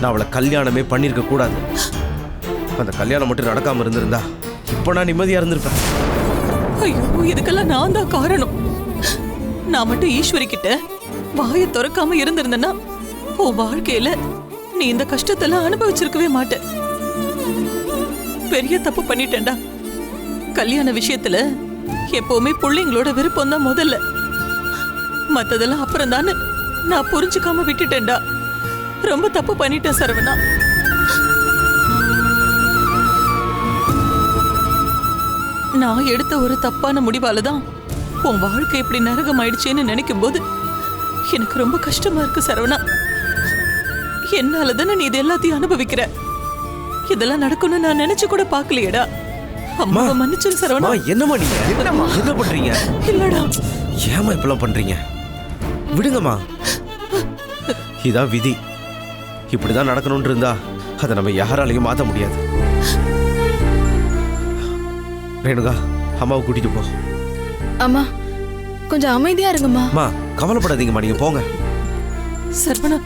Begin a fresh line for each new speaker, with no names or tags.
நான் அவளை கல்யாணமே பண்ணிருக்க கூடாது. அந்த கல்யாணம் மட்டும் நடக்காம இருந்திருந்தா இப்போ நான் நிம்மதியா இருந்திருப்பேன்.
ஐயோ, இதுக்கெல்லாம் நான் தான் காரணம். நான் மட்டும் ஈஸ்வரி கிட்ட வாயை திறக்காம இருந்திருந்தேன்னா உன் வாழ்க்கையில நீ இந்த கஷ்டத்தெல்லாம் அனுபவிச்சிருக்கவே மாட்ட. பெரிய தப்பு பண்ணிட்டேன்டா. கல்யாண விஷயத்துல எப்பவுமே பிள்ளைங்களோட விருப்பம் தான் முதல்ல, மத்ததெல்லாம் அப்புறம் தானே நான் புரிஞ்சுக்காம விட்டுட்டேன்டா. ரொம்ப தப்பு பண்ணிட்டேன் சரவணா. நான் எடுத்த ஒரு தப்பான முடிவால தான் உன் வாழ்க்கை இப்படி நரகம் ஆயிடுச்சேன்னு நினைக்கும் போது எனக்கு ரொம்ப கஷ்டமா இருக்கு சரவணா. என்னால தானே நீ இது எல்லாத்தையும் அனுபவிக்கிற. இதெல்லாம் நடக்கும்னு நான் நினைச்சு கூட பாக்கலையேடா. அம்மாவை மன்னிச்சிரு சரவணா.
என்னம்மா நீங்க என்ன பண்றீங்க?
இல்லடா.
ஏமா இப்பெல்லாம் பண்றீங்க? விடுங்கம்மா, இதான் விதி. இப்படிதான் நடக்கணும்னு இருந்தா அதை நம்ம யாராலையும் மாற்ற முடியாது. ரேணுகா, அம்மாவை கூட்டிட்டு போ.
அம்மா கொஞ்சம் அமைதியா இருங்கம்மா.
கவலைப்படாதீங்கம்மா, நீங்க போங்க.
சரவணா.